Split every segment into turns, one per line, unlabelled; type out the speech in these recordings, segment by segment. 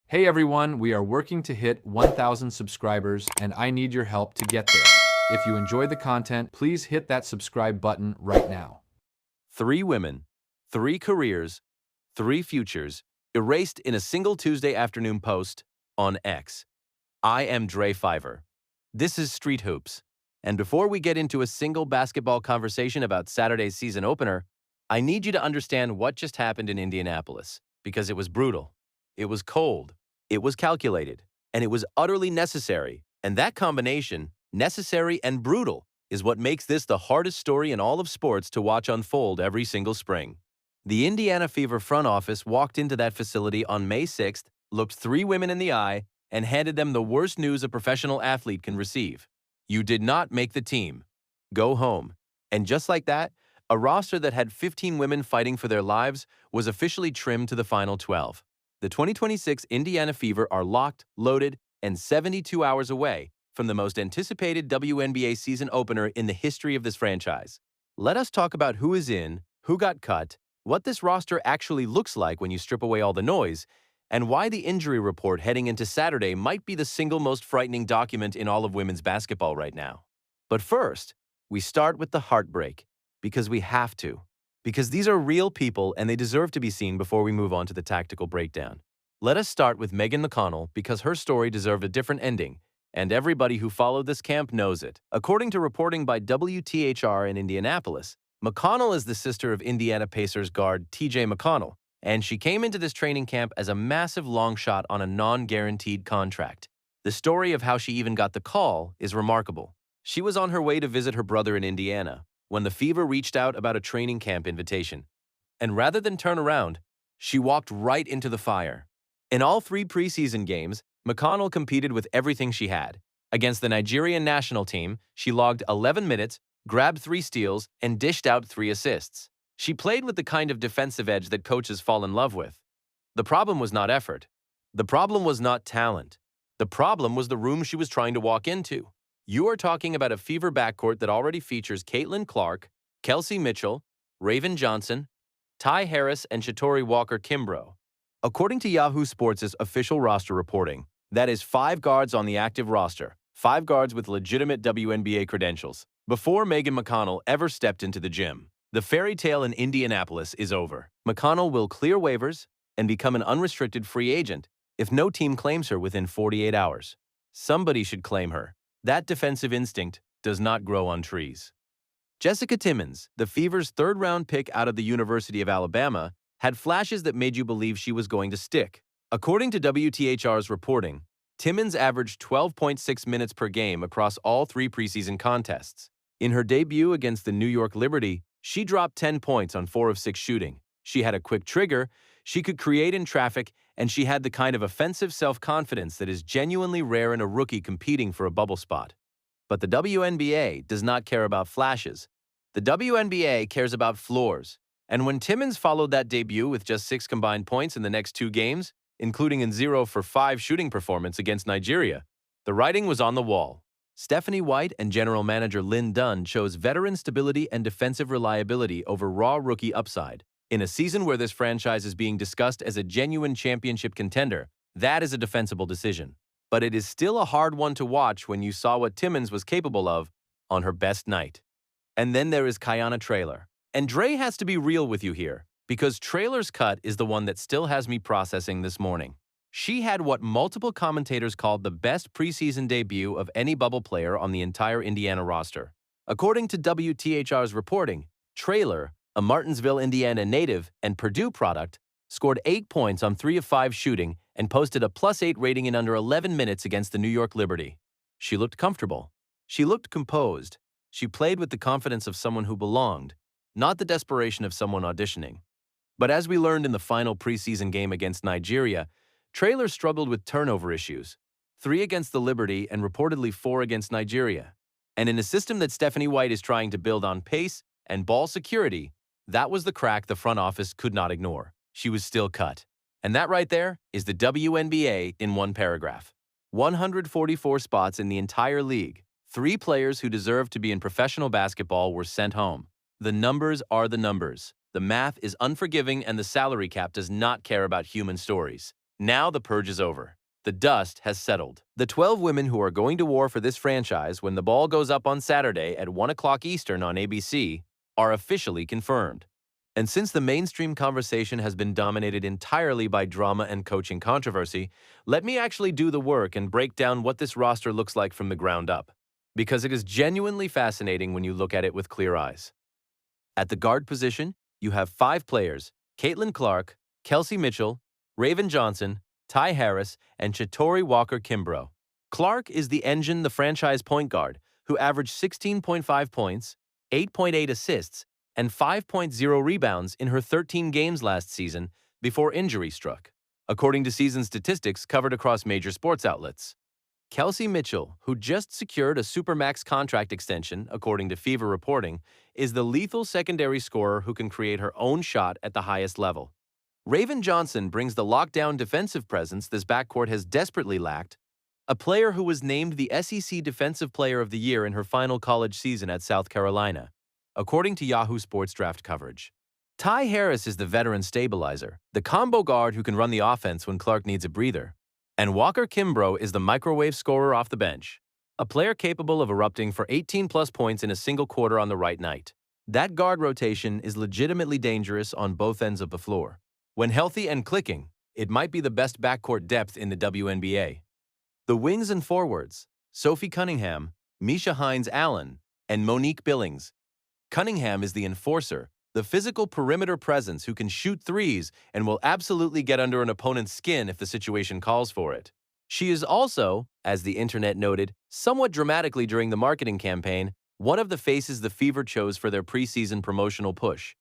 Hey everyone, we are working to hit 1,000 subscribers and I need your help to get there. If you enjoy the content, please hit that subscribe button right now.
Three women, three careers, three futures, erased in a single Tuesday afternoon post on X. I am Dre Fiver. This is Street Hoops. And before we get into a single basketball conversation about Saturday's season opener, I need you to understand what just happened in Indianapolis, because it was brutal. It was cold. It was calculated. And it was utterly necessary. And that combination, necessary and brutal, is what makes this the hardest story in all of sports to watch unfold every single spring. The Indiana Fever front office walked into that facility on May 6th, looked three women in the eye, and handed them the worst news a professional athlete can receive. You did not make the team. Go home. And just like that, a roster that had 15 women fighting for their lives was officially trimmed to the final 12. The 2026 Indiana Fever are locked, loaded, and 72 hours away from the most anticipated WNBA season opener in the history of this franchise. Let us talk about who is in, who got cut, what this roster actually looks like when you strip away all the noise, and why the injury report heading into Saturday might be the single most frightening document in all of women's basketball right now. But first, we start with the heartbreak, because we have to. Because these are real people and they deserve to be seen before we move on to the tactical breakdown. Let us start with Megan McConnell because her story deserved a different ending, and everybody who followed this camp knows it. According to reporting by WTHR in Indianapolis, McConnell is the sister of Indiana Pacers guard TJ McConnell, and she came into this training camp as a massive long shot on a non-guaranteed contract. The story of how she even got the call is remarkable. She was on her way to visit her brother in Indiana when the Fever reached out about a training camp invitation. And rather than turn around, she walked right into the fire. In all three preseason games, McConnell competed with everything she had. Against the Nigerian national team, she logged 11 minutes, grabbed 3 steals, and dished out 3 assists. She played with the kind of defensive edge that coaches fall in love with. The problem was not effort. The problem was not talent. The problem was the room she was trying to walk into. You are talking about a Fever backcourt that already features Caitlin Clark, Kelsey Mitchell, Raven Johnson, Ty Harris, and Shatori Walker-Kimbrough. According to Yahoo Sports' official roster reporting, that is 5 guards on the active roster, 5 guards with legitimate WNBA credentials. Before Megan McConnell ever stepped into the gym, the fairy tale in Indianapolis is over. McConnell will clear waivers and become an unrestricted free agent if no team claims her within 48 hours. Somebody should claim her. That defensive instinct does not grow on trees. Jessica Timmons, the Fever's third-round pick out of the University of Alabama, had flashes that made you believe she was going to stick. According to WTHR's reporting, Timmons averaged 12.6 minutes per game across all 3 preseason contests. In her debut against the New York Liberty, she dropped 10 points on 4 of 6 shooting. She had a quick trigger, she could create in traffic, and she had the kind of offensive self-confidence that is genuinely rare in a rookie competing for a bubble spot. But the WNBA does not care about flashes. The WNBA cares about floors. And when Timmons followed that debut with just 6 combined points in the next 2 games, including a 0 for 5 shooting performance against Nigeria, the writing was on the wall. Stephanie White and general manager Lynn Dunn chose veteran stability and defensive reliability over raw rookie upside. In a season where this franchise is being discussed as a genuine championship contender, that is a defensible decision. But it is still a hard one to watch when you saw what Timmons was capable of on her best night. And then there is Kiana Traylor. And Dre has to be real with you here, because Traylor's cut is the one that still has me processing this morning. She had what multiple commentators called the best preseason debut of any bubble player on the entire Indiana roster. According to WTHR's reporting, Traylor, a Martinsville, Indiana native and Purdue product, scored 8 points on 3 of 5 shooting and posted a +8 rating in under 11 minutes against the New York Liberty. She looked comfortable. She looked composed. She played with the confidence of someone who belonged, not the desperation of someone auditioning. But as we learned in the final preseason game against Nigeria, Traylor struggled with turnover issues, 3 against the Liberty and reportedly 4 against Nigeria. And in a system that Stephanie White is trying to build on pace and ball security, that was the crack the front office could not ignore. She was still cut. And that right there is the WNBA in one paragraph. 144 spots in the entire league. 3 players who deserve to be in professional basketball were sent home. The numbers are the numbers. The math is unforgiving and the salary cap does not care about human stories. Now the purge is over. The dust has settled. The 12 women who are going to war for this franchise when the ball goes up on Saturday at 1 o'clock Eastern on ABC are officially confirmed. And since the mainstream conversation has been dominated entirely by drama and coaching controversy, let me actually do the work and break down what this roster looks like from the ground up, because it is genuinely fascinating when you look at it with clear eyes. At the guard position, you have 5 players: Caitlin Clark, Kelsey Mitchell, Raven Johnson, Ty Harris, and Chitori Walker-Kimbrough. Clark is the engine, the franchise point guard, who averaged 16.5 points, 8.8 assists, and 5.0 rebounds in her 13 games last season before injury struck, according to season statistics covered across major sports outlets. Kelsey Mitchell, who just secured a Supermax contract extension, according to Fever reporting, is the lethal secondary scorer who can create her own shot at the highest level. Raven Johnson brings the lockdown defensive presence this backcourt has desperately lacked, a player who was named the SEC Defensive Player of the Year in her final college season at South Carolina, according to Yahoo Sports draft coverage. Ty Harris is the veteran stabilizer, the combo guard who can run the offense when Clark needs a breather. And Walker-Kimbrough is the microwave scorer off the bench, a player capable of erupting for 18-plus points in a single quarter on the right night. That guard rotation is legitimately dangerous on both ends of the floor. When healthy and clicking, it might be the best backcourt depth in the WNBA. The wings and forwards: Sophie Cunningham, Misha Hines-Allen, and Monique Billings. Cunningham is the enforcer, the physical perimeter presence who can shoot threes and will absolutely get under an opponent's skin if the situation calls for it. She is also, as the internet noted, somewhat dramatically during the marketing campaign, one of the faces the Fever chose for their preseason promotional push.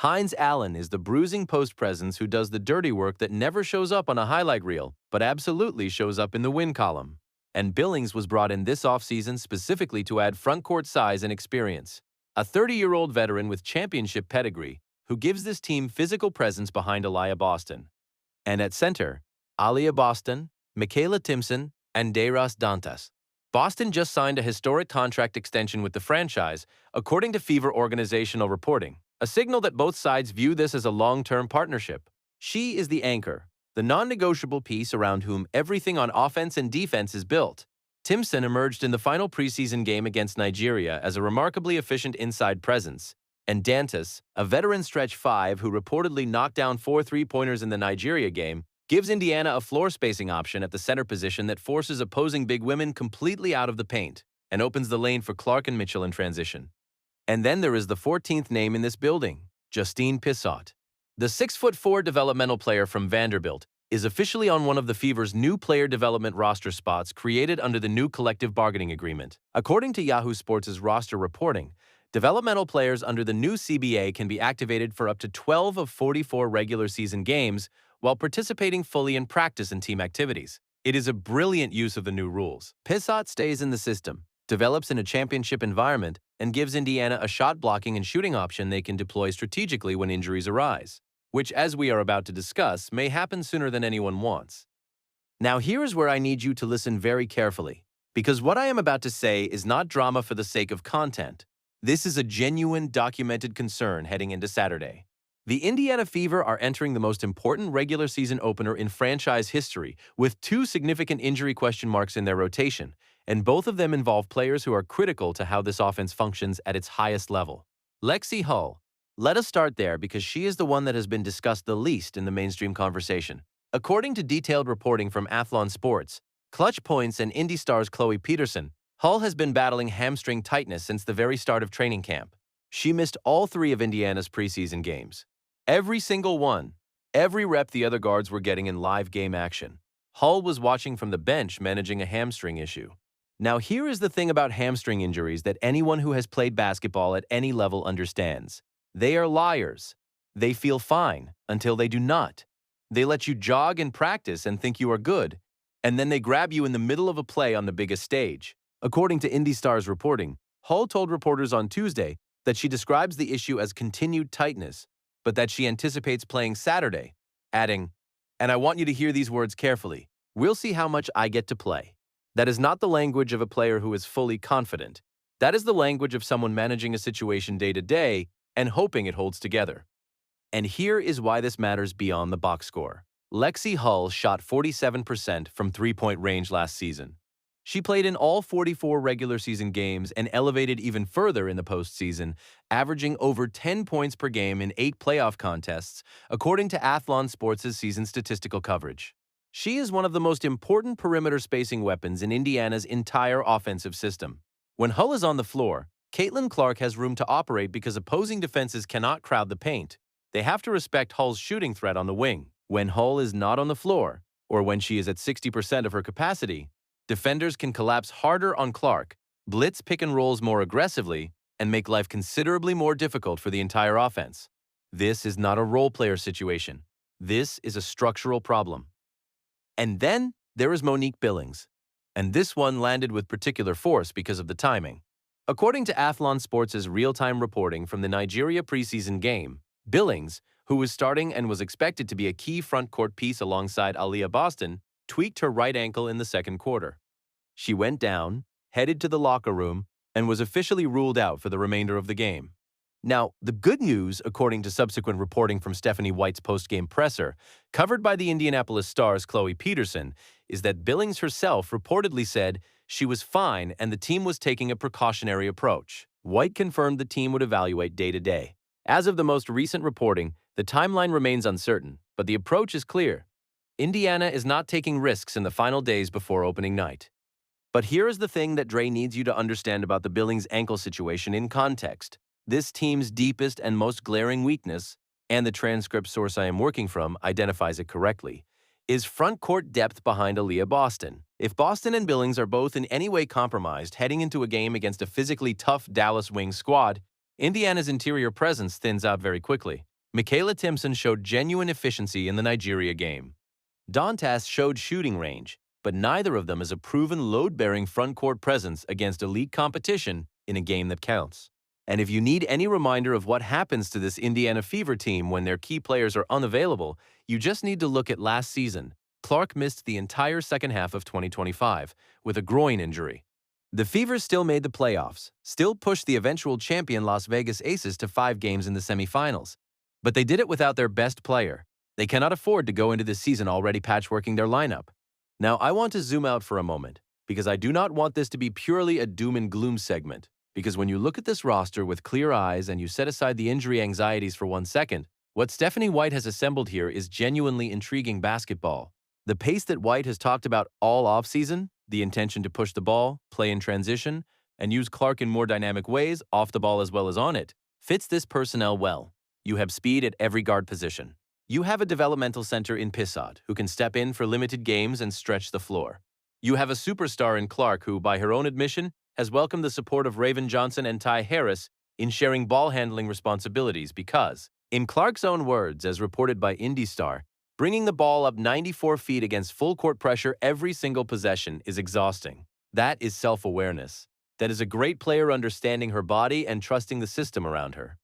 Hines-Allen is the bruising post presence who does the dirty work that never shows up on a highlight reel, but absolutely shows up in the win column. And Billings was brought in this offseason specifically to add frontcourt size and experience. A 30-year-old veteran with championship pedigree who gives this team physical presence behind Aliyah Boston. And at center, Aliyah Boston, Michaela Timpson, and Deiras Dantas. Boston just signed a historic contract extension with the franchise, according to Fever organizational reporting, a signal that both sides view this as a long-term partnership. She is the anchor, the non-negotiable piece around whom everything on offense and defense is built. Timpson emerged in the final preseason game against Nigeria as a remarkably efficient inside presence, and Dantas, a veteran stretch 5 who reportedly knocked down 4 three-pointers in the Nigeria game, gives Indiana a floor spacing option at the center position that forces opposing big women completely out of the paint and opens the lane for Clark and Mitchell in transition. And then there is the 14th name in this building, Justine Pissot. The 6'4" developmental player from Vanderbilt is officially on one of the Fever's new player development roster spots created under the new collective bargaining agreement. According to Yahoo Sports' roster reporting, developmental players under the new CBA can be activated for up to 12 of 44 regular season games while participating fully in practice and team activities. It is a brilliant use of the new rules. Pissot stays in the system, develops in a championship environment, and gives Indiana a shot blocking and shooting option they can deploy strategically when injuries arise, which, as we are about to discuss, may happen sooner than anyone wants. Now here is where I need you to listen very carefully, because what I am about to say is not drama for the sake of content. This is a genuine, documented concern heading into Saturday. The Indiana Fever are entering the most important regular season opener in franchise history with 2 significant injury question marks in their rotation, and both of them involve players who are critical to how this offense functions at its highest level. Lexie Hull. Let us start there because she is the one that has been discussed the least in the mainstream conversation. According to detailed reporting from Athlon Sports, Clutch Points and Indy Star's Chloe Peterson, Hull has been battling hamstring tightness since the very start of training camp. She missed all 3 of Indiana's preseason games. Every single one. Every rep the other guards were getting in live game action. Hull was watching from the bench managing a hamstring issue. Now here is the thing about hamstring injuries that anyone who has played basketball at any level understands. They are liars. They feel fine until they do not. They let you jog in practice and think you are good, and then they grab you in the middle of a play on the biggest stage. According to Indy Star's reporting, Hull told reporters on Tuesday that she describes the issue as continued tightness, but that she anticipates playing Saturday, adding, "And I want you to hear these words carefully. We'll see how much I get to play." That is not the language of a player who is fully confident. That is the language of someone managing a situation day to day and hoping it holds together. And here is why this matters beyond the box score. Lexi Hull shot 47% from three-point range last season. She played in all 44 regular season games and elevated even further in the postseason, averaging over 10 points per game in 8 playoff contests, according to Athlon Sports' season statistical coverage. She is one of the most important perimeter spacing weapons in Indiana's entire offensive system. When Hull is on the floor, Caitlin Clark has room to operate because opposing defenses cannot crowd the paint. They have to respect Hull's shooting threat on the wing. When Hull is not on the floor, or when she is at 60% of her capacity, defenders can collapse harder on Clark, blitz pick and rolls more aggressively, and make life considerably more difficult for the entire offense. This is not a role player situation. This is a structural problem. And then there is Monique Billings. And this one landed with particular force because of the timing. According to Athlon Sports' real-time reporting from the Nigeria preseason game, Billings, who was starting and was expected to be a key front-court piece alongside Aaliyah Boston, tweaked her right ankle in the second quarter. She went down, headed to the locker room, and was officially ruled out for the remainder of the game. Now, the good news, according to subsequent reporting from Stephanie White's post-game presser, covered by the Indianapolis Star's Chloe Peterson, is that Billings herself reportedly said she was fine and the team was taking a precautionary approach. White confirmed the team would evaluate day to day. As of the most recent reporting, the timeline remains uncertain, but the approach is clear. Indiana is not taking risks in the final days before opening night. But here is the thing that Dre needs you to understand about the Billings ankle situation in context. This team's deepest and most glaring weakness, and the transcript source I am working from identifies it correctly, is front court depth behind Aaliyah Boston. If Boston and Billings are both in any way compromised heading into a game against a physically tough Dallas Wings squad, Indiana's interior presence thins out very quickly. Michaela Timpson showed genuine efficiency in the Nigeria game. Dantas showed shooting range, but neither of them is a proven load-bearing front-court presence against elite competition in a game that counts. And if you need any reminder of what happens to this Indiana Fever team when their key players are unavailable, you just need to look at last season. Clark missed the entire second half of 2025 with a groin injury. The Fever still made the playoffs, still pushed the eventual champion Las Vegas Aces to 5 games in the semifinals. But they did it without their best player. They cannot afford to go into this season already patchworking their lineup. Now, I want to zoom out for a moment, because I do not want this to be purely a doom and gloom segment, because when you look at this roster with clear eyes and you set aside the injury anxieties for 1 second, what Stephanie White has assembled here is genuinely intriguing basketball. The pace that White has talked about all offseason, the intention to push the ball, play in transition, and use Clark in more dynamic ways, off the ball as well as on it, fits this personnel well. You have speed at every guard position. You have a developmental center in Pissot who can step in for limited games and stretch the floor. You have a superstar in Clark who, by her own admission, has welcomed the support of Raven Johnson and Ty Harris in sharing ball handling responsibilities because, in Clark's own words, as reported by IndyStar, bringing the ball up 94 feet against full court pressure every single possession is exhausting. That is self-awareness. That is a great player understanding her body and trusting the system around her.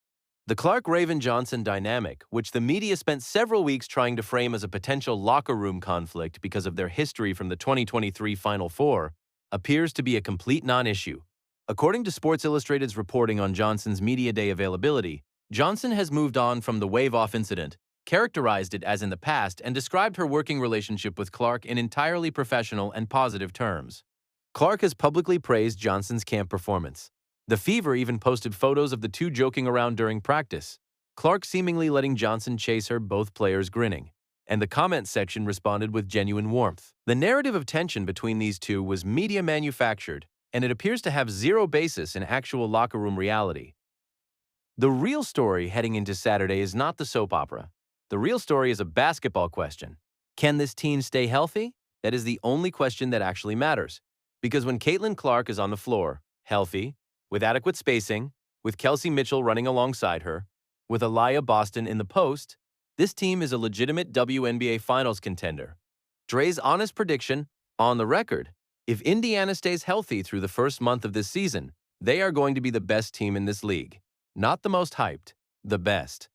The Clark-Raven Johnson dynamic, which the media spent several weeks trying to frame as a potential locker room conflict because of their history from the 2023 Final Four, appears to be a complete non-issue. According to Sports Illustrated's reporting on Johnson's media day availability, Johnson has moved on from the wave-off incident, characterized it as in the past, and described her working relationship with Clark in entirely professional and positive terms. Clark has publicly praised Johnson's camp performance. The Fever even posted photos of the two joking around during practice, Clark seemingly letting Johnson chase her, both players grinning. And the comment section responded with genuine warmth. The narrative of tension between these two was media manufactured, and it appears to have zero basis in actual locker room reality. The real story heading into Saturday is not the soap opera. The real story is a basketball question. Can this team stay healthy? That is the only question that actually matters. Because when Caitlin Clark is on the floor, healthy, with adequate spacing, with Kelsey Mitchell running alongside her, with Aaliyah Boston in the post, this team is a legitimate WNBA Finals contender. Dre's honest prediction, on the record, if Indiana stays healthy through the first month of this season, they are going to be the best team in this league. Not the most hyped, the best.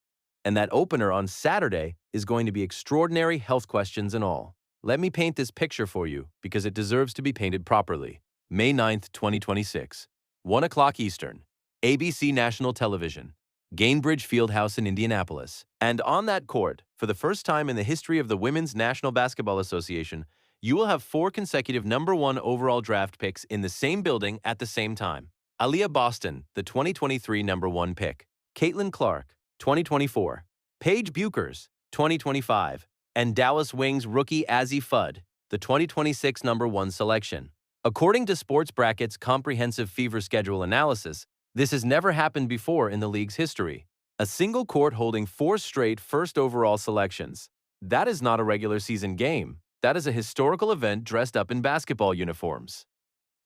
And that opener on Saturday is going to be extraordinary, health questions and all. Let me paint this picture for you because it deserves to be painted properly. May 9th, 2026. 1 o'clock Eastern, ABC National Television. Gainbridge Fieldhouse in Indianapolis. And on that court, for the first time in the history of the Women's National Basketball Association, you will have 4 consecutive #1 overall draft picks in the same building at the same time. Aaliyah Boston, the 2023 #1 pick. Caitlin Clark, 2024. Paige Buchers, 2025. And Dallas Wings rookie Azzi Fudd, the 2026 #1 selection. According to Sports Bracket's comprehensive fever schedule analysis, this has never happened before in the league's history. A single court holding 4 straight first overall selections. That is not a regular season game. That is a historical event dressed up in basketball uniforms.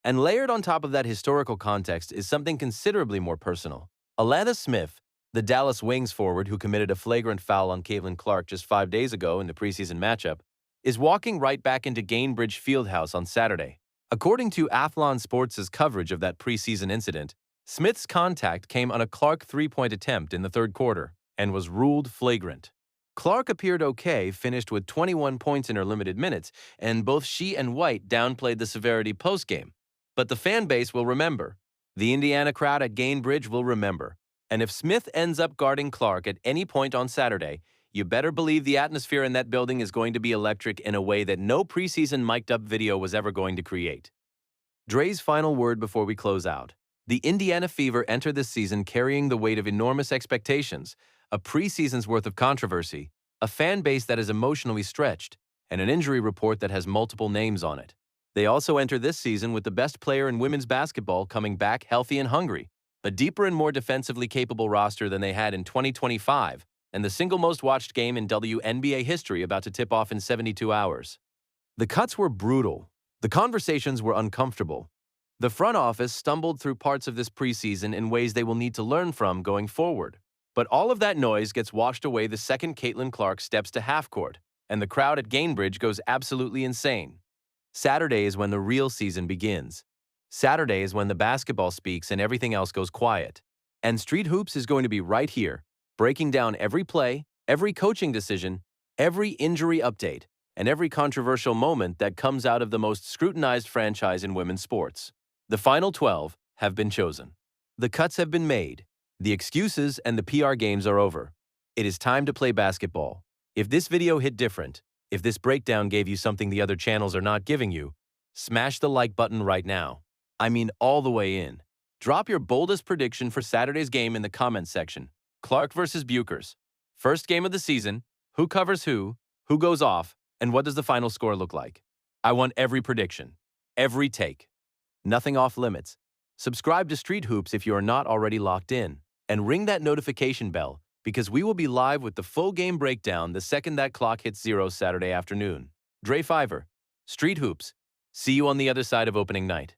And layered on top of that historical context is something considerably more personal. Alana Smith, the Dallas Wings forward who committed a flagrant foul on Caitlin Clark just 5 days ago in the preseason matchup, is walking right back into Gainbridge Fieldhouse on Saturday. According to Athlon Sports' coverage of that preseason incident, Smith's contact came on a Clark three-point attempt in the third quarter and was ruled flagrant. Clark appeared okay, finished with 21 points in her limited minutes, and both she and White downplayed the severity postgame. But the fan base will remember. The Indiana crowd at Gainbridge will remember. And if Smith ends up guarding Clark at any point on Saturday, you better believe the atmosphere in that building is going to be electric in a way that no preseason mic'd-up video was ever going to create. Dre's final word before we close out. The Indiana Fever enter this season carrying the weight of enormous expectations, a preseason's worth of controversy, a fan base that is emotionally stretched, and an injury report that has multiple names on it. They also enter this season with the best player in women's basketball coming back healthy and hungry, a deeper and more defensively capable roster than they had in 2025, and the single most watched game in WNBA history about to tip off in 72 hours. The cuts were brutal. The conversations were uncomfortable. The front office stumbled through parts of this preseason in ways they will need to learn from going forward. But all of that noise gets washed away the second Caitlin Clark steps to half court, and the crowd at Gainbridge goes absolutely insane. Saturday is when the real season begins. Saturday is when the basketball speaks and everything else goes quiet. And Street Hoops is going to be right here, breaking down every play, every coaching decision, every injury update, and every controversial moment that comes out of the most scrutinized franchise in women's sports. The final 12 have been chosen. The cuts have been made. The excuses and the PR games are over. It is time to play basketball. If this video hit different, if this breakdown gave you something the other channels are not giving you, smash the like button right now. I mean all the way in. Drop your boldest prediction for Saturday's game in the comments section. Clark versus Buchers. First game of the season. Who covers who goes off, and what does the final score look like? I want every prediction. Every take. Nothing off limits. Subscribe to Street Hoops if you are not already locked in, and ring that notification bell because we will be live with the full game breakdown the second that clock hits 0 Saturday afternoon. Dre Fiver, Street Hoops. See you on the other side of opening night.